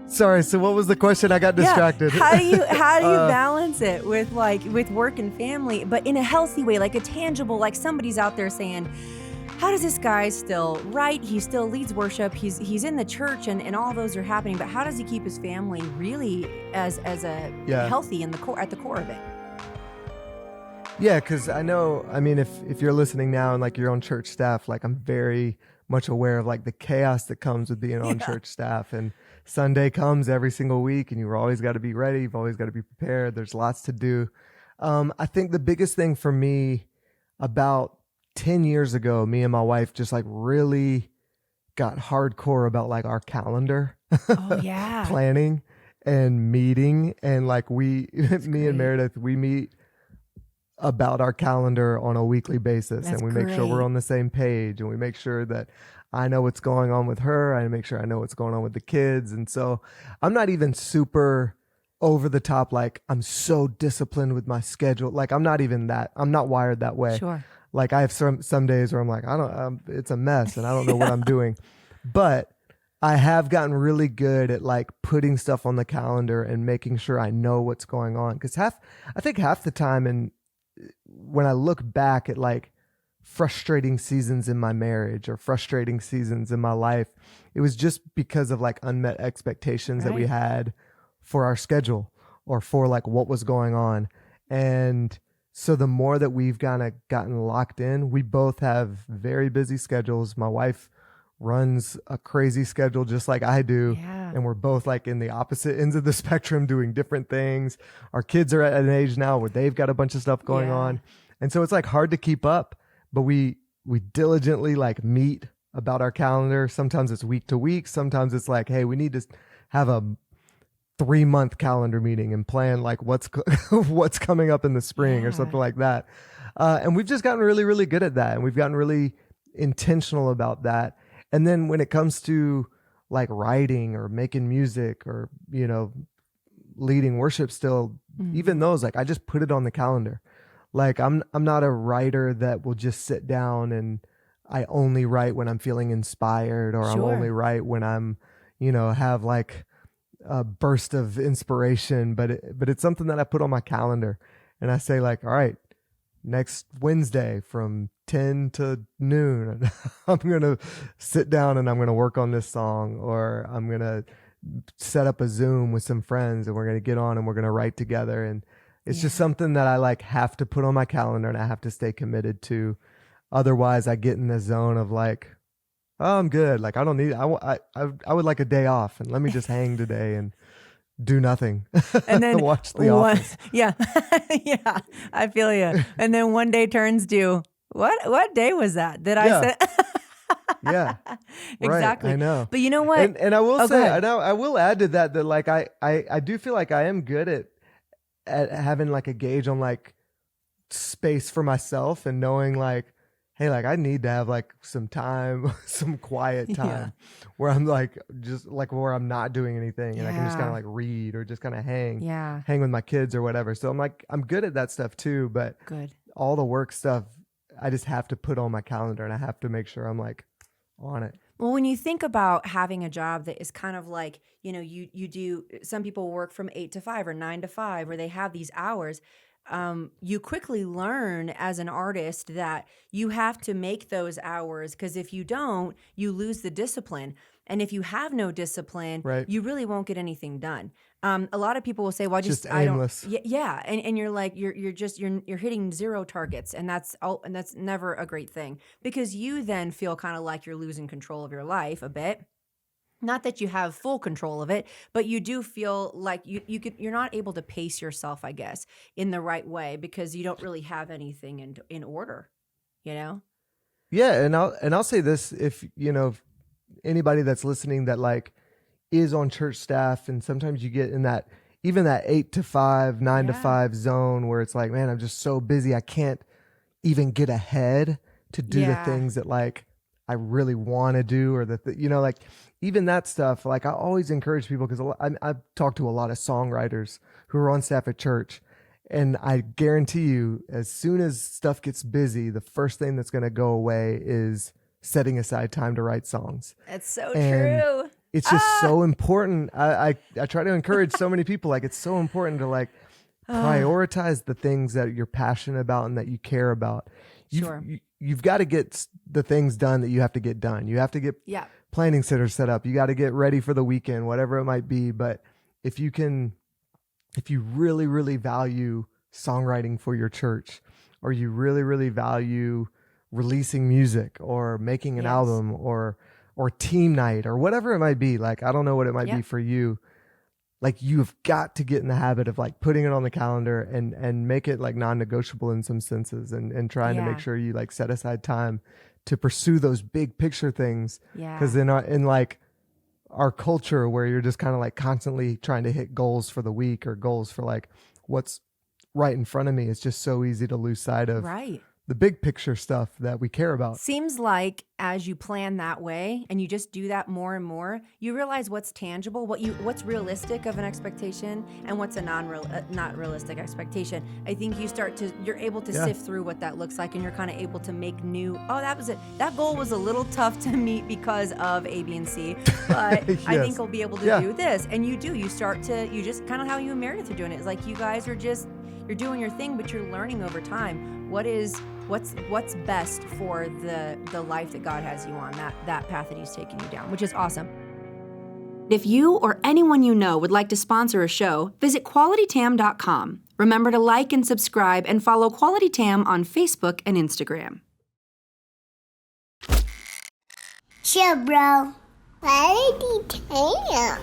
Sorry. So what was the question? I got distracted. Yeah. How do you balance it with work and family, but in a healthy way, like a tangible, like somebody's out there saying, how does this guy still write? He still leads worship. He's in the church and all those are happening, but how does he keep his family really as a healthy at the core of it? Yeah, because I know, I mean, if you're listening now and like you're on church staff, like I'm very much aware of like the chaos that comes with being on church staff. And Sunday comes every single week and you've always got to be ready. You've always got to be prepared. There's lots to do. I think the biggest thing for me about 10 years ago, me and my wife just like really got hardcore about like our calendar. Oh, yeah. Planning and meeting. And like me and Meredith, we meet about our calendar on a weekly basis. That's and we make sure we're on the same page, and we make sure that I know what's going on with her. I make sure I know what's going on with the kids. And so I'm not even super over the top. Like I'm so disciplined with my schedule. Like I'm not even that. I'm not wired that way. Sure. Like I have some days where I'm like, it's a mess and I don't know what I'm doing, but I have gotten really good at like putting stuff on the calendar and making sure I know what's going on. Cause I think half the time, and when I look back at like frustrating seasons in my marriage or frustrating seasons in my life, it was just because of like unmet expectations that we had for our schedule or for like what was going on. And so the more that we've kind of gotten locked in, we both have very busy schedules. My wife runs a crazy schedule just like I do. Yeah. And we're both like in the opposite ends of the spectrum doing different things. Our kids are at an age now where they've got a bunch of stuff going on. And so it's like hard to keep up, but we diligently like meet about our calendar. Sometimes it's week to week. Sometimes it's like, hey, we need to have a 3-month calendar meeting and plan like what's coming up in the spring or something like that. And we've just gotten really, really good at that. And we've gotten really intentional about that. And then when it comes to like writing or making music or, you know, leading worship still, even those, like I just put it on the calendar. Like I'm not a writer that will just sit down and I only write when I'm feeling inspired, or I'm only write when I'm, you know, have like a burst of inspiration, but it's something that I put on my calendar and I say like, all right, next Wednesday from 10 to noon, I'm going to sit down and I'm going to work on this song, or I'm going to set up a Zoom with some friends and we're going to get on and we're going to write together. And it's just something that I like have to put on my calendar and I have to stay committed to. Otherwise I get in the zone of like, oh, I'm good. Like I don't need, I would like a day off and let me just hang today and do nothing and then watch The Office. Yeah. Yeah. I feel you. And then one day turns to what day was that? Did I say? Yeah. Exactly. Right, I know. But you know what? And I will say, I will add to that like I do feel like I am good at having like a gauge on like space for myself and knowing like, hey, like I need to have like some time, some quiet time where I'm like, just like where I'm not doing anything and I can just kind of like read or just kind of hang with my kids or whatever. So I'm like, I'm good at that stuff too, but all the work stuff, I just have to put on my calendar and I have to make sure I'm like on it. Well, when you think about having a job that is kind of like, you know, you do, some people work from 8 to 5 or 9 to 5, where they have these hours. You quickly learn as an artist that you have to make those hours, because if you don't, you lose the discipline. And if you have no discipline, you really won't get anything done. A lot of people will say, well, just aimless. Yeah. And you're like, you're hitting zero targets, and that's never a great thing, because you then feel kind of like you're losing control of your life a bit. Not that you have full control of it, but you do feel like you're not able to pace yourself, I guess, in the right way, because you don't really have anything in order, you know? Yeah. And I'll say this, if, you know, anybody that's listening that like is on church staff, and sometimes you get in that, even that 8 to 5, 9 to 5 zone where it's like, man, I'm just so busy. I can't even get ahead to do the things that like I really want to do, or that, you know, like even that stuff. Like I always encourage people, because I've talked to a lot of songwriters who are on staff at church, and I guarantee you, as soon as stuff gets busy, the first thing that's going to go away is setting aside time to write songs. That's so true. it's just so important. I try to encourage so many people, like it's so important to like prioritize the things that you're passionate about and that you care about. Sure. You've got to get the things done that you have to get done. You have to get planning sitters set up. You got to get ready for the weekend, whatever it might be. But if you really, really value songwriting for your church, or you really, really value releasing music or making an album or team night or whatever it might be, like, I don't know what it might be for you. Like, you've got to get in the habit of like putting it on the calendar and make it like non-negotiable in some senses, and trying to make sure you like set aside time to pursue those big picture things. Because in like our culture where you're just kind of like constantly trying to hit goals for the week or goals for like what's right in front of me, it's just so easy to lose sight of the big picture stuff that we care about. Seems like as you plan that way and you just do that more and more, you realize what's tangible, what's realistic of an expectation, and what's a not realistic expectation. I think you're able to sift through what that looks like, and you're kind of able to make that was it. That goal was a little tough to meet because of A, B, and C, but I think I'll be able to do this. And you just kind of how you and Meredith are doing it. It's like you guys are you're doing your thing, but you're learning over time what's best for the life that God has you on, that path that he's taking you down, which is awesome. If you or anyone you know would like to sponsor a show, visit qualitytam.com. Remember to like and subscribe and follow Quality Tam on Facebook and Instagram. Chill, bro. Quality Tam.